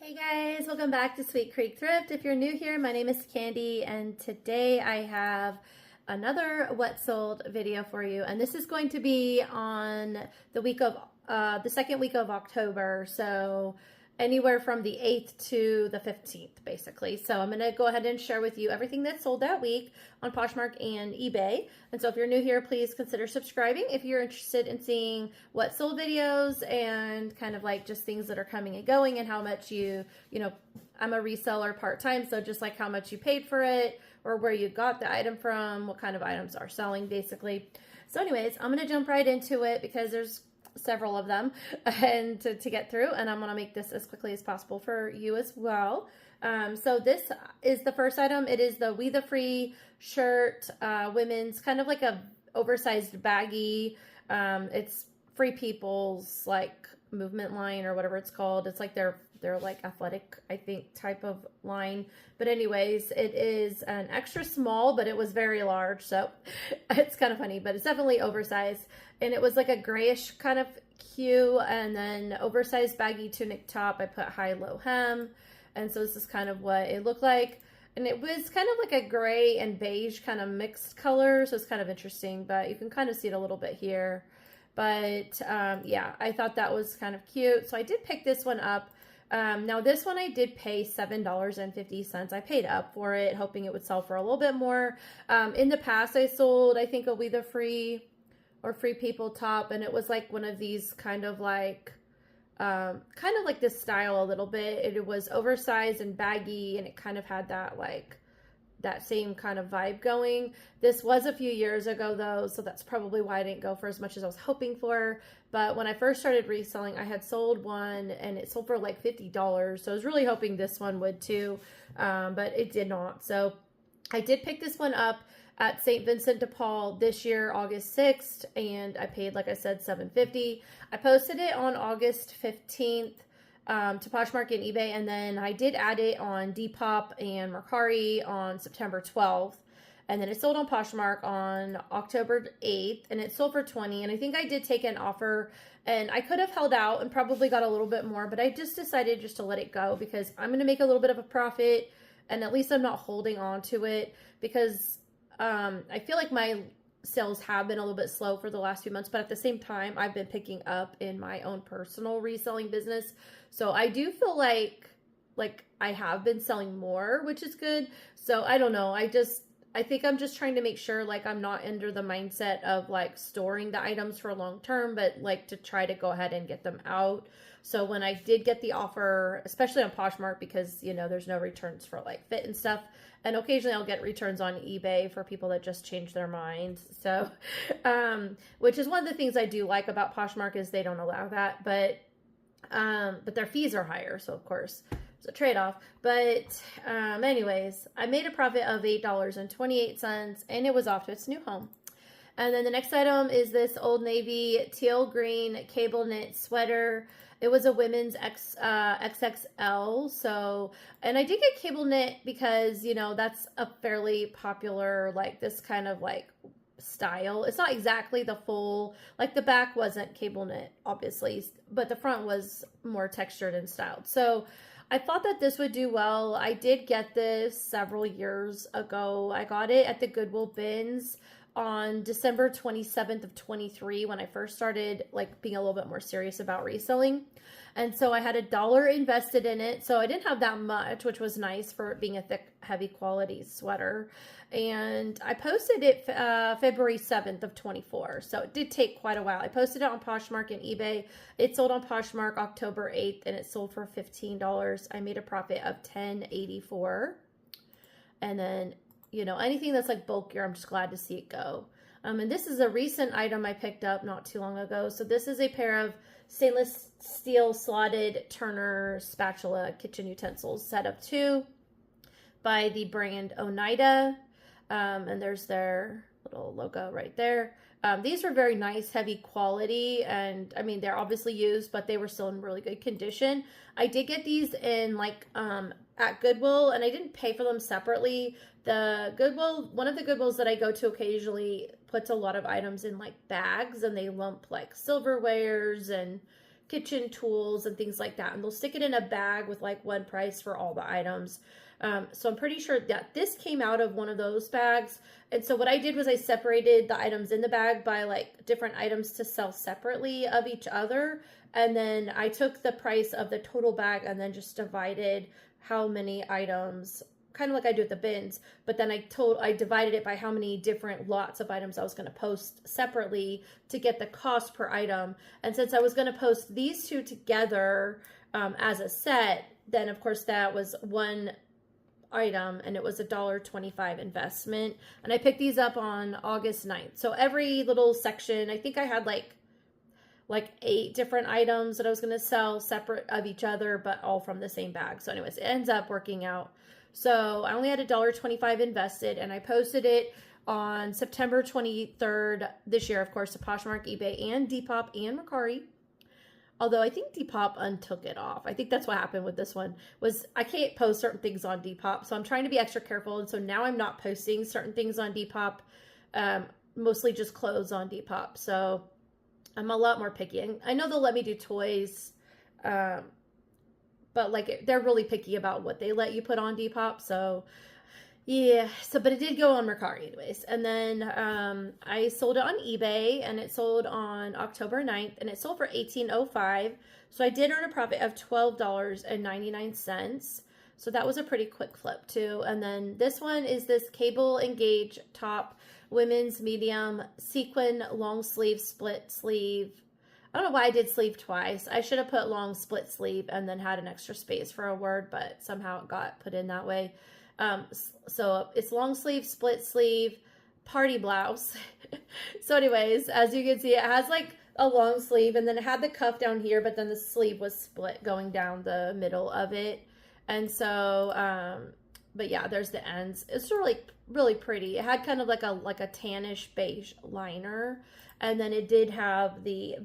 Hey guys, welcome back to Sweet Creek Thrift. If you're new here, my name is Candy, and today I have another what sold video for you, and this is going to be on the second week of October, so anywhere from the 8th to the 15th basically. So I'm going to go ahead and share with you everything that sold that week on Poshmark and eBay. And so if you're new here, please consider subscribing if you're interested in seeing what sold videos and kind of like just things that are coming and going, and how much I'm a reseller part-time, so just like how much you paid for it or where you got the item from, what kind of items are selling basically. So anyways, I'm going to jump right into it because there's several of them and to get through, and I'm going to make this as quickly as possible for you as well. So this is the first item. It is the We the Free shirt, women's, kind of like a oversized baggy. It's Free People's like movement line or whatever it's called. It's like they're like athletic, I think, type of line. But anyways, it is an extra small, but it was very large, so it's kind of funny, but it's definitely oversized. And it was like a grayish kind of hue, and then oversized baggy tunic top. I put high-low hem, and so this is kind of what it looked like. And it was kind of like a gray and beige kind of mixed color, so it's kind of interesting, but you can kind of see it a little bit here. But yeah, I thought that was kind of cute, so I did pick this one up. Now this one I did pay $7.50. I paid up for it, hoping it would sell for a little bit more. In the past, I sold, I think, a We the Free or Free People top, and it was like one of these kind of like this style a little bit. It was oversized and baggy, and it kind of had that like that same kind of vibe going. This was a few years ago though, so that's probably why I didn't go for as much as I was hoping for. But when I first started reselling, I had sold one and it sold for like $50, so I was really hoping this one would too, but it did not. So I did pick this one up at St. Vincent de Paul this year, August 6th, and I paid, like I said, $7.50. I posted it on August 15th to Poshmark and eBay, and then I did add it on Depop and Mercari on September 12th, and then it sold on Poshmark on October 8th, and it sold for $20, and I think I did take an offer, and I could have held out and probably got a little bit more, but I just decided just to let it go because I'm going to make a little bit of a profit, and at least I'm not holding on to it, because I feel like my sales have been a little bit slow for the last few months, but at the same time, I've been picking up in my own personal reselling business. So I do feel like I have been selling more, which is good. So I don't know. I think I'm just trying to make sure like I'm not under the mindset of like storing the items for long term, but like to try to go ahead and get them out. So when I did get the offer, especially on Poshmark, because there's no returns for like fit and stuff, and occasionally I'll get returns on eBay for people that just change their minds. So, which is one of the things I do like about Poshmark is they don't allow that, but their fees are higher. So of course it's a trade-off. But anyways, I made a profit of $8.28, and it was off to its new home. And then the next item is this Old Navy teal green cable knit sweater. It was a women's XXL. So, and I did get cable knit because, that's a fairly popular, like this kind of like style. It's not exactly the full, like the back wasn't cable knit, obviously, but the front was more textured and styled. So I thought that this would do well. I did get this several years ago. I got it at the Goodwill bins on December 27th of 23 when I first started like being a little bit more serious about reselling. And so I had $1 invested in it. So I didn't have that much, which was nice for it being a thick, heavy quality sweater. And I posted it February 7th of 24. So it did take quite a while. I posted it on Poshmark and eBay. It sold on Poshmark October 8th, and it sold for $15. I made a profit of $10.84. And then anything that's like bulkier, I'm just glad to see it go. And this is a recent item I picked up not too long ago. So this is a pair of stainless steel slotted Turner spatula kitchen utensils, set of 2 by the brand Oneida. And there's their little logo right there. These were very nice, heavy quality, and I mean, they're obviously used, but they were still in really good condition. I did get these in like at Goodwill, and I didn't pay for them separately. The Goodwill, one of the Goodwills that I go to occasionally puts a lot of items in like bags, and they lump like silverwares and kitchen tools and things like that. And they'll stick it in a bag with like one price for all the items. So I'm pretty sure that this came out of one of those bags. And so what I did was I separated the items in the bag by like different items to sell separately of each other. And then I took the price of the total bag and then just divided how many items, kind of like I do at the bins, but then I divided it by how many different lots of items I was going to post separately to get the cost per item. And since I was going to post these two together as a set, then of course that was one item and it was $1.25 investment. And I picked these up on August 9th. So every little section, I think I had like 8 different items that I was going to sell separate of each other, but all from the same bag. So anyways, it ends up working out. So I only had $1.25 invested, and I posted it on September 23rd this year, of course, to Poshmark, eBay, and Depop, and Mercari. Although I think Depop untook it off. I think that's what happened with this one, was I can't post certain things on Depop. So I'm trying to be extra careful. And so now I'm not posting certain things on Depop, mostly just clothes on Depop. So I'm a lot more picky. And I know they'll let me do toys, but like they're really picky about what they let you put on Depop. So yeah, but it did go on Mercari anyways. And then I sold it on eBay, and it sold on October 9th, and it sold for $18.05. So I did earn a profit of $12.99. So that was a pretty quick flip too. And then this one is this cable engage top, women's medium sequin long sleeve, split sleeve. I don't know why I did sleeve twice. I should have put long split sleeve and then had an extra space for a word, but somehow it got put in that way. So it's long sleeve, split sleeve, party blouse. So anyways, as you can see, it has like a long sleeve, and then it had the cuff down here, but then the sleeve was split going down the middle of it. And so, but yeah, there's the ends. It's really, really pretty. It had kind of like a tannish beige liner. And then it did have the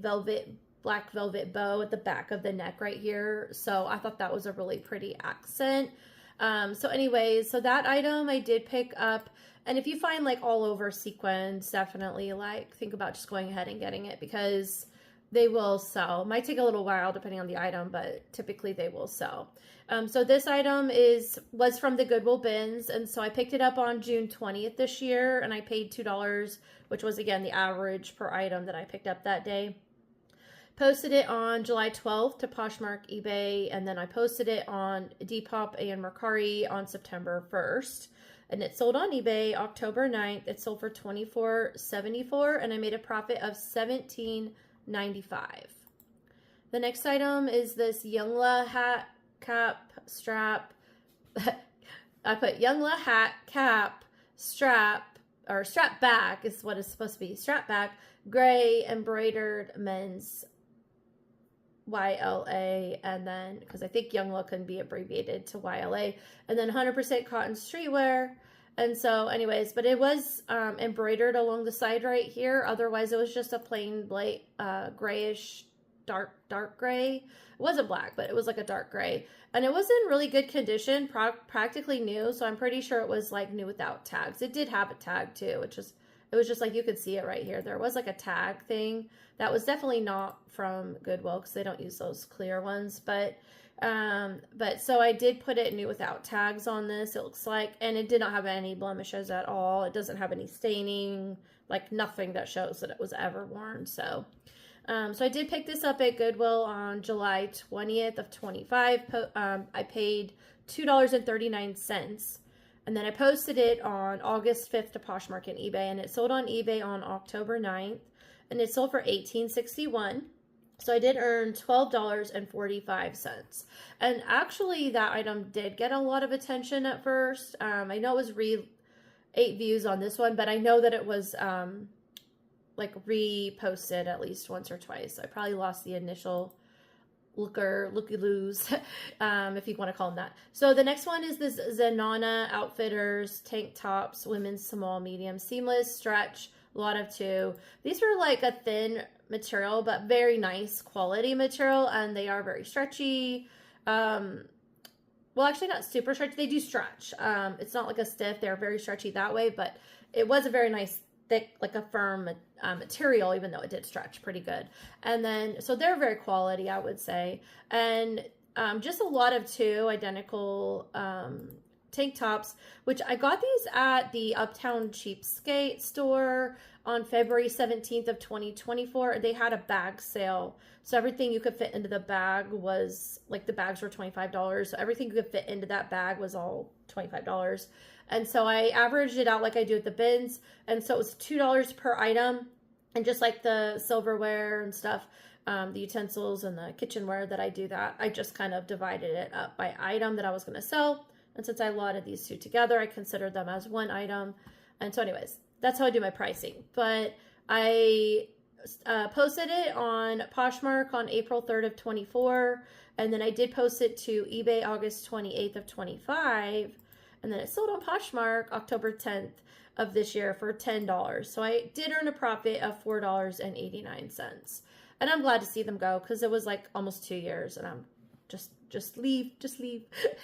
black velvet bow at the back of the neck right here. So I thought that was a really pretty accent. So anyways, so that item I did pick up. And if you find like all over sequins, definitely like think about just going ahead and getting it, because they will sell. Might take a little while depending on the item, but typically they will sell. So this item was from the Goodwill bins, and so I picked it up on June 20th this year, and I paid $2, which was again the average per item that I picked up that day. Posted it on July 12th to Poshmark, eBay, and then I posted it on Depop and Mercari on September 1st. And it sold on eBay October 9th. It sold for $24.74, and I made a profit of $17.95. The next item is this Youngla hat cap strap. I put Youngla hat cap strap, or strap back is what it's supposed to be. Strap back, gray embroidered men's YLA, and then because I think Youngla can be abbreviated to YLA, and then 100% cotton streetwear. And so anyways, but it was embroidered along the side right here. Otherwise it was just a plain grayish dark gray. It wasn't black, but it was like a dark gray, and it was in really good condition, practically new. So I'm pretty sure it was like new without tags. It did have a tag too, which is, it was just like, you could see it right here. There was like a tag thing that was definitely not from Goodwill, because they don't use those clear ones. But so I did put it new without tags on this, it looks like, and it did not have any blemishes at all. It doesn't have any staining, like nothing that shows that it was ever worn. So I did pick this up at Goodwill on July 20th of 25. I paid $2.39. And then I posted it on August 5th to Poshmark and eBay, and it sold on eBay on October 9th, and it sold for $18.61. So I did earn $12.45. And actually that item did get a lot of attention at first. I know it was 8 views on this one, but I know that it was like reposted at least once or twice. So I probably lost the initial looky-loos, if you want to call them that. So the next one is this Zenana Outfitters tank tops, women's small, medium, seamless, stretch, lot of 2. These were like a thin material, but very nice quality material, and they are very stretchy. Well, actually not super stretchy. They do stretch. It's not like a stiff. They're very stretchy that way, but it was a very nice thick, like a firm material, even though it did stretch pretty good. And then, so they're very quality, I would say. And just a lot of two identical tank tops, which I got these at the Uptown Cheapskate store on February 17th of 2024. They had a bag sale. So everything you could fit into the bag was, like, the bags were $25. So everything you could fit into that bag was all $25. And so I averaged it out like I do at the bins. And so it was $2 per item. And just like the silverware and stuff, the utensils and the kitchenware that I do that, I just kind of divided it up by item that I was going to sell. And since I lotted these two together, I considered them as one item. And so anyways, that's how I do my pricing. But I posted it on Poshmark on April 3rd of 24. And then I did post it to eBay August 28th of 25. And then it sold on Poshmark October 10th of this year for $10. So I did earn a profit of $4.89. And I'm glad to see them go because it was like almost 2 years and I'm just leave,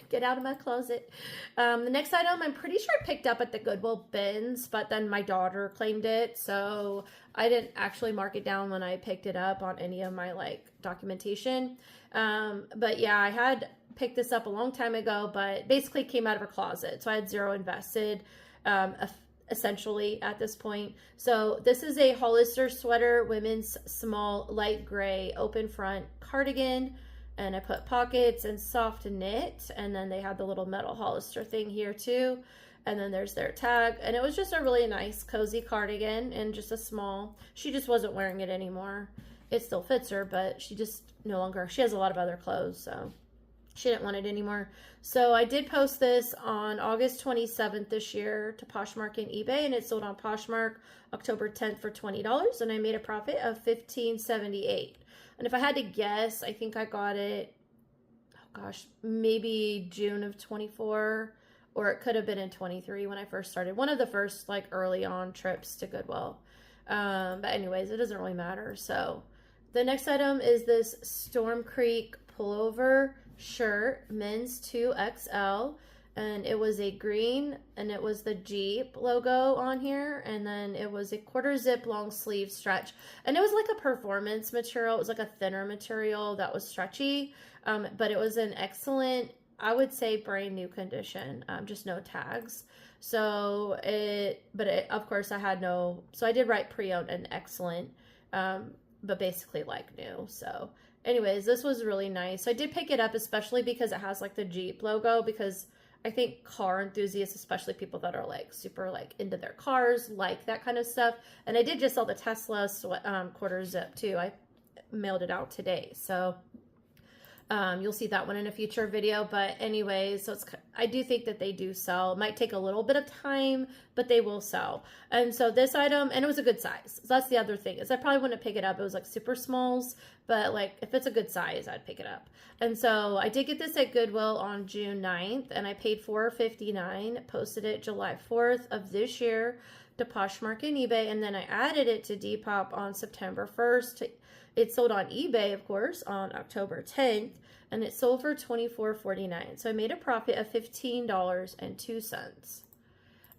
get out of my closet. The next item, I'm pretty sure I picked up at the Goodwill bins, but then my daughter claimed it. So I didn't actually mark it down when I picked it up on any of my like documentation. But yeah, I had picked this up a long time ago, but basically came out of her closet. So I had zero invested, essentially at this point. So this is a Hollister sweater, women's small light gray open front cardigan. And I put pockets and soft knit. And then they had the little metal Hollister thing here too. And then there's their tag. And it was just a really nice cozy cardigan and just a small. She just wasn't wearing it anymore. It still fits her, but she just no longer, she has a lot of other clothes. So she didn't want it anymore. So I did post this on August 27th this year to Poshmark and eBay. And it sold on Poshmark October 10th for $20. And I made a profit of $15.78. And if I had to guess, I think I got it, oh gosh, maybe June of 24, or it could have been in 23 when I first started. One of the first like early on trips to Goodwill. But anyways, it doesn't really matter. So the next item is this Storm Creek pullover shirt, men's 2XL. And it was a green, and it was the Jeep logo on here. And then it was a quarter zip long sleeve stretch. And it was like a performance material. It was like a thinner material that was stretchy. But it was an excellent, I would say, brand new condition. Just no tags. So of course I had no, so I did write pre-owned and excellent. But basically like new. So anyways, this was really nice. So I did pick it up, especially because it has like the Jeep logo, because I think car enthusiasts, especially people that are like super like into their cars, like that kind of stuff. And I did just sell the Tesla quarter zip too. I mailed it out today. So you'll see that one in a future video. But anyways, so I do think that they do sell. It might take a little bit of time, but they will sell. And so this item, and it was a good size. So that's the other thing, is I probably wouldn't pick it up. It was like super smalls, but like if it's a good size, I'd pick it up. And so I did get this at Goodwill on June 9th, and I paid $4.59, posted it July 4th of this year to Poshmark and eBay, and then I added it to Depop on September 1st. It sold on eBay, of course, on October 10th, and it sold for $24.49. So I made a profit of $15.02.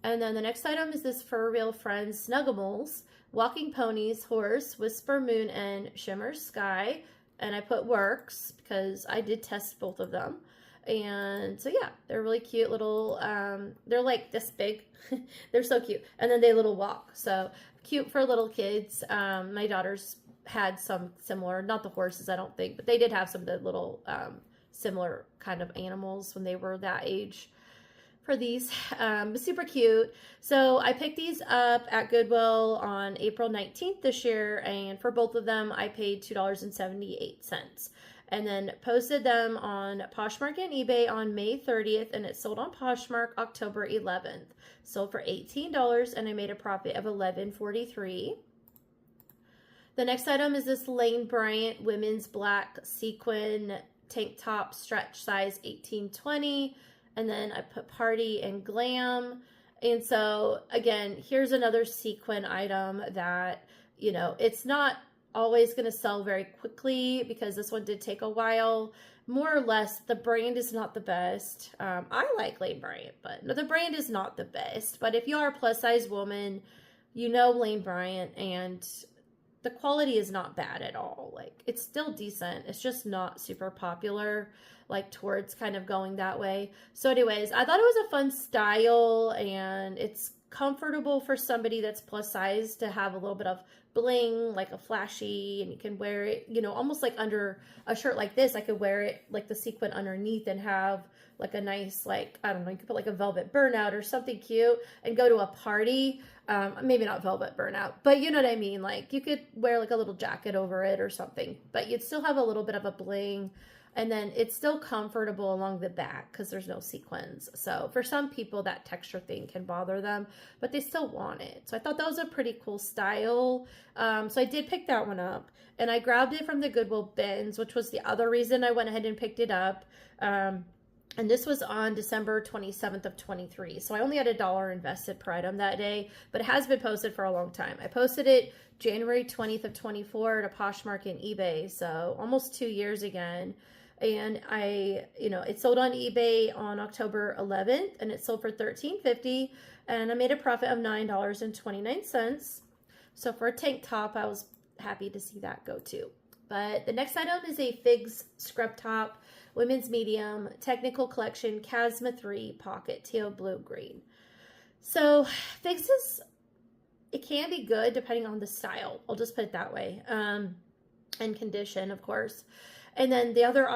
And then the next item is this Fur Real Friends Snuggimals, Walking Ponies, Horse, Whisper Moon, and Shimmer Sky. And I put works because I did test both of them. And so yeah, they're really cute little, they're like this big. They're so cute. And then they little walk. So cute for little kids. My daughters had some similar, not the horses, I don't think, but they did have some of the little similar kind of animals when they were that age for these. Super cute. So I picked these up at Goodwill on April 19th this year, and for both of them I paid $2.78. And then posted them on Poshmark and eBay on May 30th, and it sold on Poshmark October 11th. Sold for $18, and I made a profit of $11.43. The next item is this Lane Bryant women's black sequin tank top, stretch size 18-20. And then I put party and glam. And so again, here's another sequin item that, you know, it's not always going to sell very quickly because this one did take a while. More or less, the brand is not the best. I like Lane Bryant, but no, the brand is not the best. But if you are a plus size woman you know Lane Bryant, and the quality is not bad at all. Like, it's still decent. It's just not super popular, like towards kind of going that way. So anyways, I thought it was a fun style, and it's comfortable for somebody that's plus size to have a little bit of bling, like a flashy, and you can wear it, you know, almost like under a shirt like this. I could wear it like the sequin underneath and have like a nice, like, I don't know, you could put like a velvet burnout or something cute and go to a party. Maybe not velvet burnout, but you know what I mean? Like, you could wear like a little jacket over it or something, but you'd still have a little bit of a bling, and then it's still comfortable along the back because there's no sequins. So for some people, that texture thing can bother them, but they still want it. So I thought that was a pretty cool style. So I did pick that one up, and I grabbed it from the Goodwill bins, which was the other reason I went ahead and picked it up. And this was on December 27th of 23. So I only had $1 invested per item that day, but it has been posted for a long time. I posted it January 20th of 24 to Poshmark and eBay. So almost 2 years again. And it sold on eBay on October 11th, and it sold for $13.50, and I made a profit of $9.29. So for a tank top, I was happy to see that go too. But the next item is a Figs scrub top, women's medium, technical collection, Casma 3, pocket, teal, blue, green. So Figs it can be good depending on the style. I'll just put it that way. And condition, of course. And then the other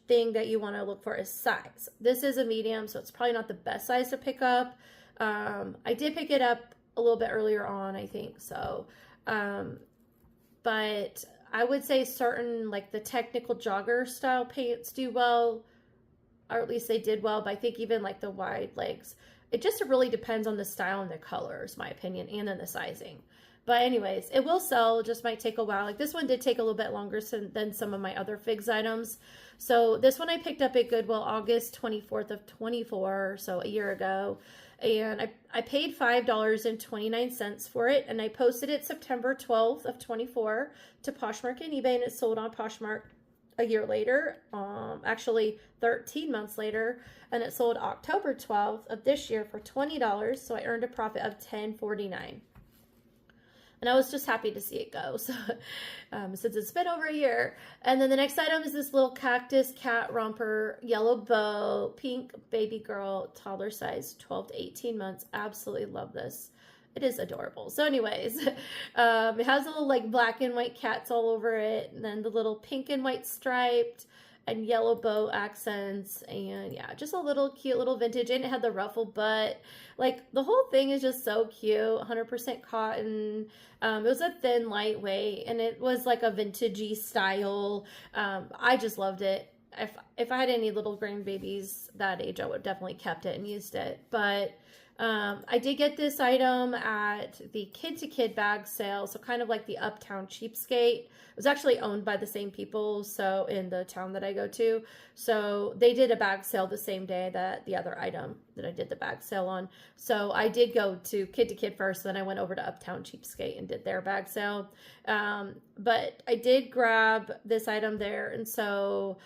thing that you want to look for is size. This is a medium, so it's probably not the best size to pick up. I did pick it up a little bit earlier on, I think. So, but I would say certain, like the technical jogger style pants do well, or at least they did well. But I think even like the wide legs, it just really depends on the style and the colors, my opinion, and then the sizing. But anyways, it will sell, just might take a while. Like this one did take a little bit longer than some of my other Figs items. So this one I picked up at Goodwill August 24th of 24, so a year ago. And I paid $5.29 for it, and I posted it September 12th of 24 to Poshmark and eBay, and it sold on Poshmark a year later, actually 13 months later, and it sold October 12th of this year for $20, so I earned a profit of $10.49. And I was just happy to see it go, so since it's been over a year. And then the next item is this little cactus cat romper, yellow bow, pink baby girl, toddler size, 12 to 18 months. Absolutely love this. It is adorable. So anyways, it has a little like black and white cats all over it, and then the little pink and white striped and yellow bow accents, and yeah, just a little cute little vintage, and it had the ruffled butt. Like the whole thing is just so cute. 100% cotton. It was a thin, lightweight, and it was like a vintagey style. I just loved it. If I had any little grandbabies that age, I would have definitely kept it and used it. But I did get this item at the Kid to Kid bag sale, so kind of like the Uptown Cheapskate. It was actually owned by the same people, so in the town that I go to. So they did a bag sale the same day that the other item that I did the bag sale on. So I did go to Kid first, then I went over to Uptown Cheapskate and did their bag sale. But I did grab this item there, and so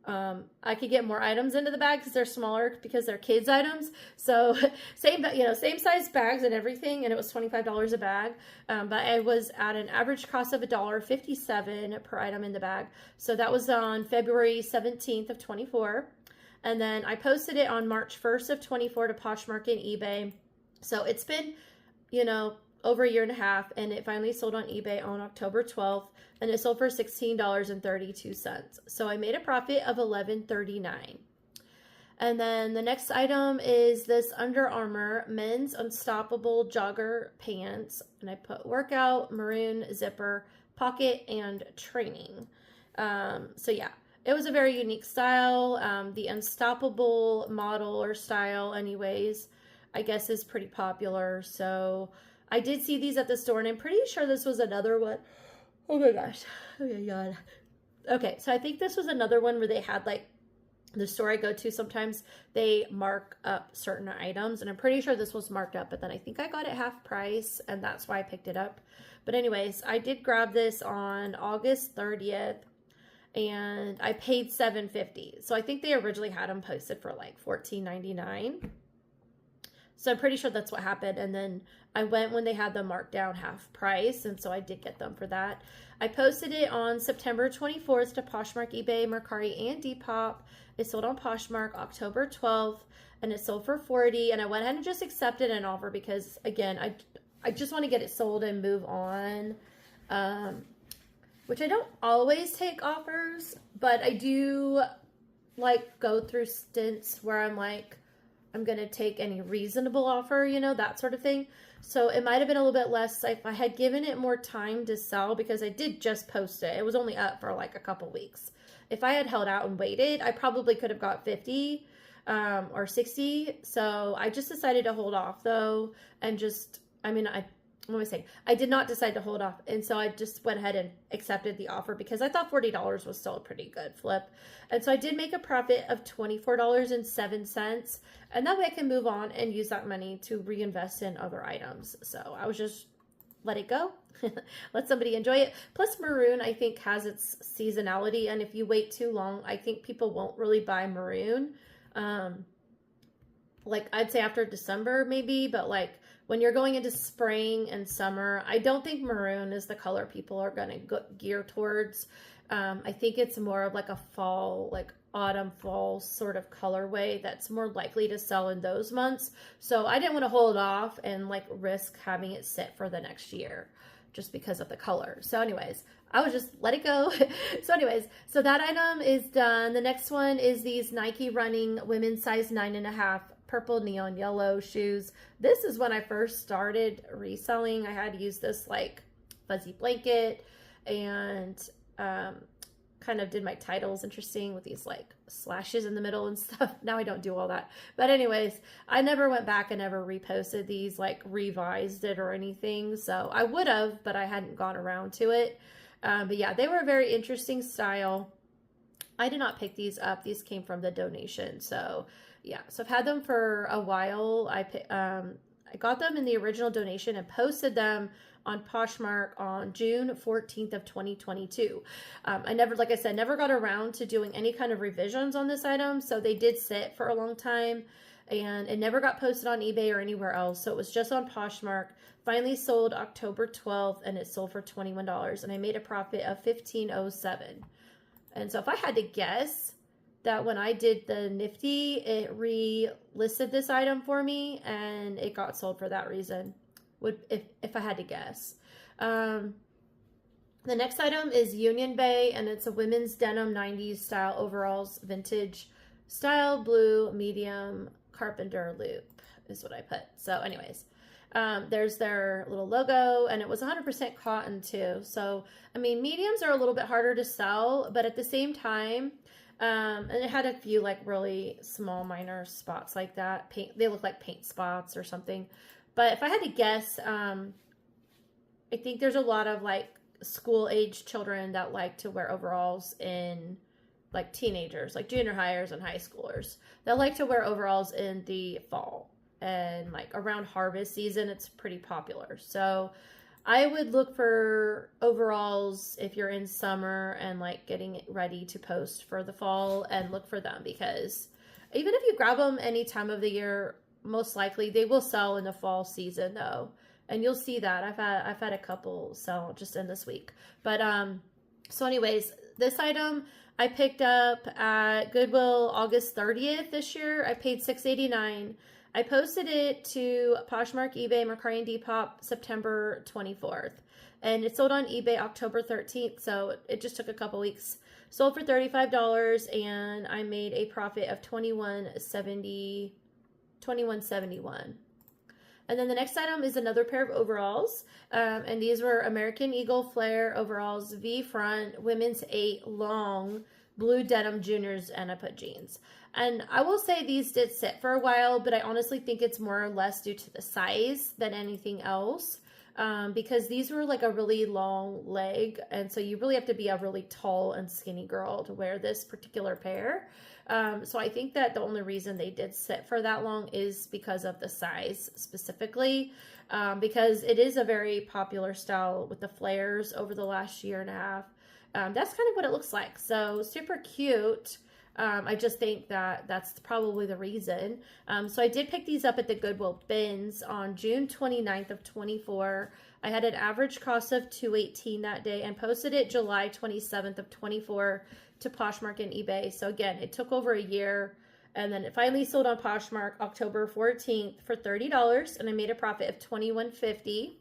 I could get more items into the bag because they're smaller, because they're kids items. So same size bags and everything, and it was $25 a bag. But I was at an average cost of $1.57 per item in the bag. So that was on February 17th of 24. And then I posted it on March 1st of 24 to Poshmark and eBay. So it's been, over a year and a half, and it finally sold on eBay on October 12th, and it sold for $16.32. So I made a profit of $11.39. And then the next item is this Under Armour men's unstoppable jogger pants, and I put workout, maroon, zipper, pocket, and training. So yeah, it was a very unique style. The unstoppable model or style anyways, I guess is pretty popular. So I did see these at the store, and I'm pretty sure this was another one. Oh my gosh. Oh my God. Okay, so I think this was another one where they had, like, the store I go to, sometimes they mark up certain items, and I'm pretty sure this was marked up, but then I think I got it half price, and that's why I picked it up. But anyways, I did grab this on August 30th, and I paid $7.50. So I think they originally had them posted for like $14.99. So I'm pretty sure that's what happened. And then I went when they had them marked down half price. And so I did get them for that. I posted it on September 24th to Poshmark, eBay, Mercari, and Depop. It sold on Poshmark October 12th, and it sold for $40. And I went ahead and just accepted an offer because, again, I just want to get it sold and move on. Which I don't always take offers, but I do like go through stints where I'm like, I'm going to take any reasonable offer, you know, that sort of thing. So it might have been a little bit less if I had given it more time to sell, because I did just post it. It was only up for like a couple weeks. If I had held out and waited, I probably could have got 50 or 60. So I just decided to hold off though. And just, what am I saying? I did not decide to hold off. And so I just went ahead and accepted the offer because I thought $40 was still a pretty good flip. And so I did make a profit of $24.07. And that way I can move on and use that money to reinvest in other items. So I was just let it go. Let somebody enjoy it. Plus maroon, I think, has its seasonality. And if you wait too long, I think people won't really buy maroon. Like I'd say after December maybe, but like when you're going into spring and summer, I don't think maroon is the color people are going to gear towards. I think it's more of like a fall, like autumn, fall sort of colorway that's more likely to sell in those months. So I didn't want to hold off and like risk having it sit for the next year just because of the color. So anyways, I would just let it go. So anyways, so that item is done. The next one is these Nike running women's size 9.5 purple neon yellow shoes. This is when I first started reselling. I had used this like fuzzy blanket and kind of did my titles interesting with these like slashes in the middle and stuff. Now I don't do all that. But anyways, I never went back and ever reposted these, like revised it or anything. So I would have, but I hadn't gone around to it. But yeah, they were a very interesting style. I did not pick these up. These came from the donation. So yeah, so I've had them for a while. I got them in the original donation and posted them on Poshmark on June 14th of 2022. I never, like I said, never got around to doing any kind of revisions on this item. So they did sit for a long time and it never got posted on eBay or anywhere else. So it was just on Poshmark. Finally sold October 12th and it sold for $21 and I made a profit of $15.07. And so if I had to guess, that when I did the Nifty, it re-listed this item for me and it got sold for that reason, if I had to guess. The next item is Union Bay, and it's a women's denim 90s style overalls, vintage style, blue, medium, carpenter loop is what I put. So anyways, there's their little logo, and it was 100% cotton too. So, I mean, mediums are a little bit harder to sell, but at the same time, and it had a few like really small minor spots like that. They look like paint spots or something. But if I had to guess, I think there's a lot of like school age children that like to wear overalls in like teenagers, like junior hires and high schoolers that like to wear overalls in the fall, and like around harvest season, it's pretty popular. So I would look for overalls if you're in summer and like getting ready to post for the fall, and look for them because even if you grab them any time of the year, most likely they will sell in the fall season though. And you'll see that I've had a couple sell just in this week. But so anyways, this item I picked up at Goodwill August 30th this year. I paid $6.89. I posted it to Poshmark, eBay, Mercari, and Depop September 24th. And it sold on eBay October 13th, so it just took a couple weeks. Sold for $35, and I made a profit of $21.71. And then the next item is another pair of overalls. And these were American Eagle Flare overalls, V front, women's 8 long, blue denim juniors, and I put jeans. And I will say these did sit for a while, but I honestly think it's more or less due to the size than anything else. Because these were like a really long leg, and so you really have to be a really tall and skinny girl to wear this particular pair. So I think that the only reason they did sit for that long is because of the size specifically, because it is a very popular style with the flares over the last year and a half. That's kind of what it looks like. So super cute. I just think that that's probably the reason. So I did pick these up at the Goodwill bins on June 29th of 24. I had an average cost of $218 that day and posted it July 27th of 24 to Poshmark and eBay. So again, it took over a year, and then it finally sold on Poshmark October 14th for $30, and I made a profit of $21.50.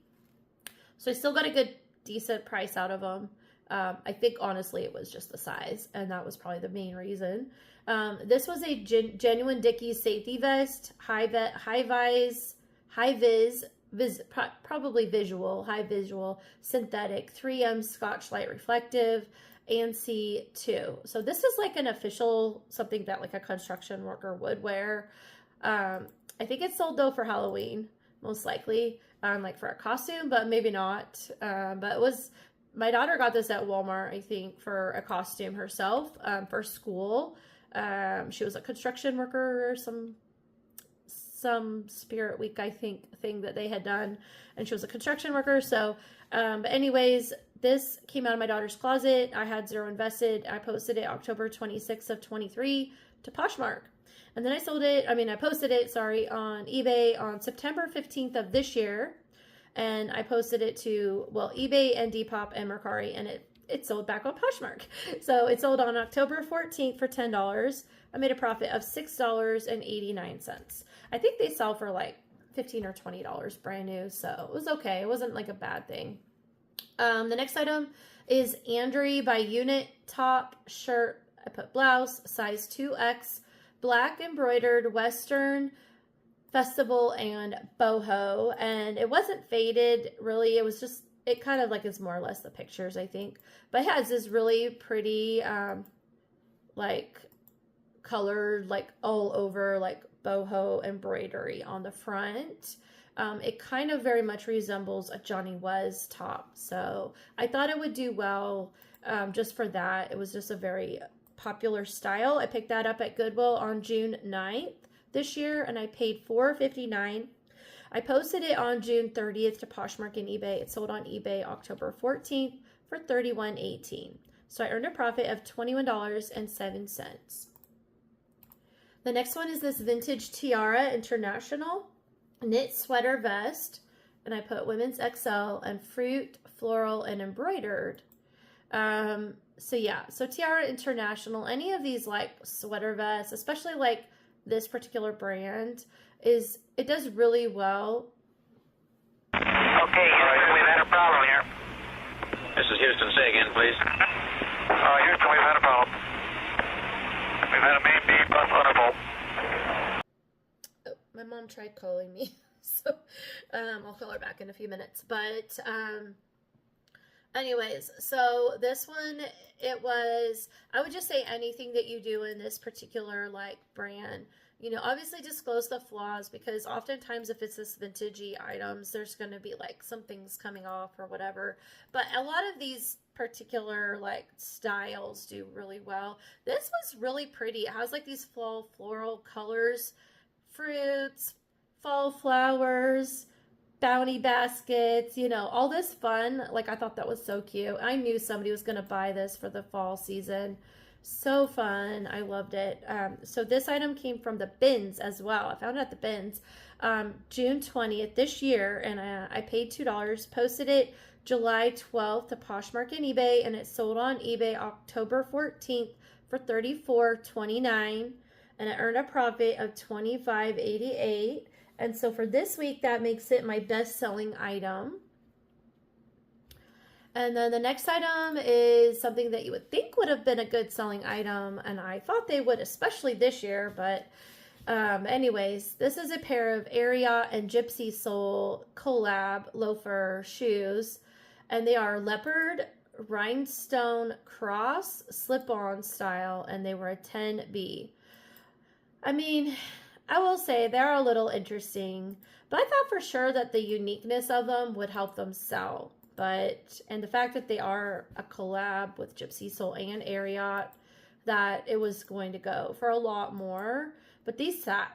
So I still got a good, decent price out of them. I think honestly it was just the size, and that was probably the main reason. This was a genuine Dickies safety vest, high vis, probably high visual, synthetic, 3M Scotch Light reflective, and C2. So this is like an official, something that like a construction worker would wear. I think it's sold though for Halloween, most likely, like for a costume, but maybe not. But it was, my daughter got this at Walmart, I think, for a costume herself, for school. She was a construction worker or some spirit week, I think, thing that they had done, and she was a construction worker. So, but anyways, this came out of my daughter's closet. I had zero invested. I posted it October 26th of 23 to Poshmark. And then I posted it, on eBay on September 15th of this year. And I posted it to, eBay and Depop and Mercari, and it sold back on Poshmark. So it sold on October 14th for $10. I made a profit of $6.89. I think they sell for like $15 or $20 brand new, so it was okay. It wasn't like a bad thing. The next item is Andre by Unit top shirt. I put blouse, size 2X, black embroidered Western festival and boho, and it wasn't faded really. It was just, it kind of like is more or less the pictures, I think, but it has this really pretty like colored, like all over, like boho embroidery on the front. It kind of very much resembles a Johnny Was top, so I thought it would do well just for that. It was just a very popular style. I picked that up at Goodwill on June 9th this year, and I paid $4.59. I posted it on June 30th to Poshmark and eBay. It sold on eBay October 14th for $31.18. So I earned a profit of $21.07. The next one is this vintage Tiara International knit sweater vest, and I put women's XL and fruit, floral, and embroidered. So yeah, so Tiara International, any of these like sweater vests, especially like this particular brand, it does really well. Okay, Houston, we've had a problem here. This is Houston. Say again, please. Houston, we've had a problem. We've had a main beam bus on a bolt. Oh, my mom tried calling me, so I'll call her back in a few minutes. But anyways, so this one, I would just say anything that you do in this particular like brand, obviously disclose the flaws, because oftentimes if it's this vintagey items, there's going to be like some things coming off or whatever. But a lot of these particular like styles do really well. This was really pretty. It has like these fall floral colors, fruits, fall flowers, bounty baskets, all this fun. Like, I thought that was so cute. I knew somebody was going to buy this for the fall season. So fun. I loved it. So this item came from the bins as well. I found it at the bins June 20th this year, and I paid $2. Posted it July 12th to Poshmark and eBay, and it sold on eBay October 14th for $34.29, and I earned a profit of $25.88. And so for this week, that makes it my best-selling item. And then the next item is something that you would think would have been a good selling item, and I thought they would, especially this year. But anyways, this is a pair of Ariat and Gypsy Soul collab loafer shoes, and they are leopard rhinestone cross slip-on style, and they were a 10B. I mean, I will say they're a little interesting, but I thought for sure that the uniqueness of them would help them sell. And the fact that they are a collab with Gypsy Soul and Ariat, that it was going to go for a lot more. But these sat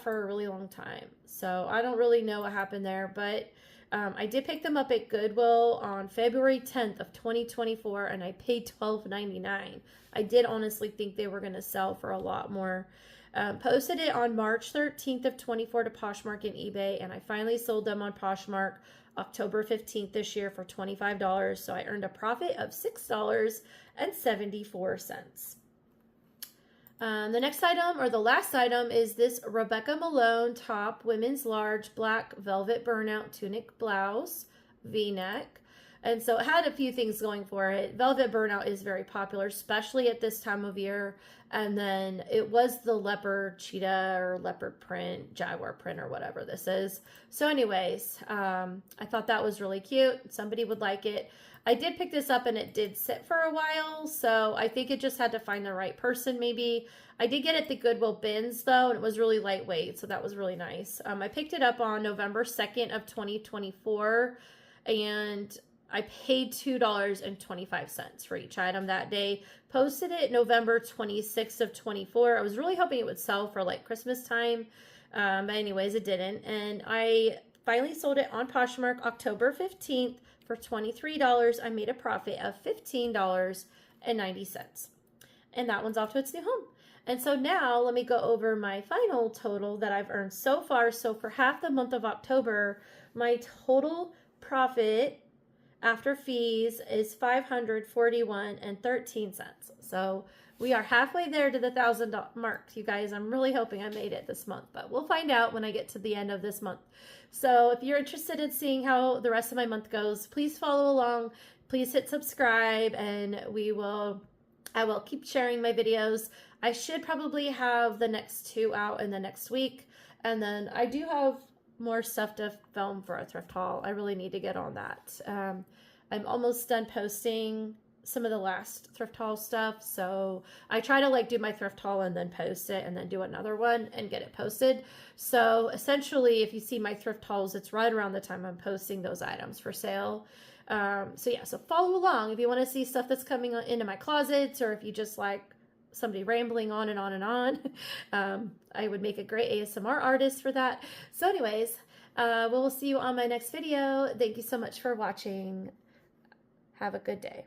for a really long time, so I don't really know what happened there. But I did pick them up at Goodwill on February 10th of 2024, and I paid $12.99. I did honestly think they were going to sell for a lot more. Posted it on March 13th of 24 to Poshmark and eBay, and I finally sold them on Poshmark October 15th this year for $25. So I earned a profit of $6.74. The next item, or the last item, is this Rebecca Malone top women's large black velvet burnout tunic blouse v-neck. And so it had a few things going for it. Velvet burnout is very popular, especially at this time of year. And then it was the leopard cheetah or leopard print, jaguar print, or whatever this is. So anyways, I thought that was really cute. Somebody would like it. I did pick this up and it did sit for a while, so I think it just had to find the right person maybe. I did get it at the Goodwill bins though, and it was really lightweight, so that was really nice. I picked it up on November 2nd of 2024, and I paid $2.25 for each item that day. Posted it November 26th of 24. I was really hoping it would sell for like Christmas time, but anyways, it didn't. And I finally sold it on Poshmark October 15th for $23. I made a profit of $15.90. And that one's off to its new home. And so now let me go over my final total that I've earned so far. So for half the month of October, my total profit after fees is $541.13. So we are halfway there to the $1,000 mark, you guys. I'm really hoping I made it this month, but we'll find out when I get to the end of this month. So if you're interested in seeing how the rest of my month goes, please follow along. Please hit subscribe, and I will keep sharing my videos. I should probably have the next 2 out in the next week, and then I do have more stuff to film for a thrift haul. I really need to get on that. I'm almost done posting some of the last thrift haul stuff, so I try to like do my thrift haul and then post it and then do another one and get it posted. So essentially, if you see my thrift hauls, it's right around the time I'm posting those items for sale. So yeah, so follow along if you want to see stuff that's coming into my closets, or if you just like somebody rambling on and on and on. I would make a great ASMR artist for that. So anyways, we'll see you on my next video. Thank you so much for watching. Have a good day.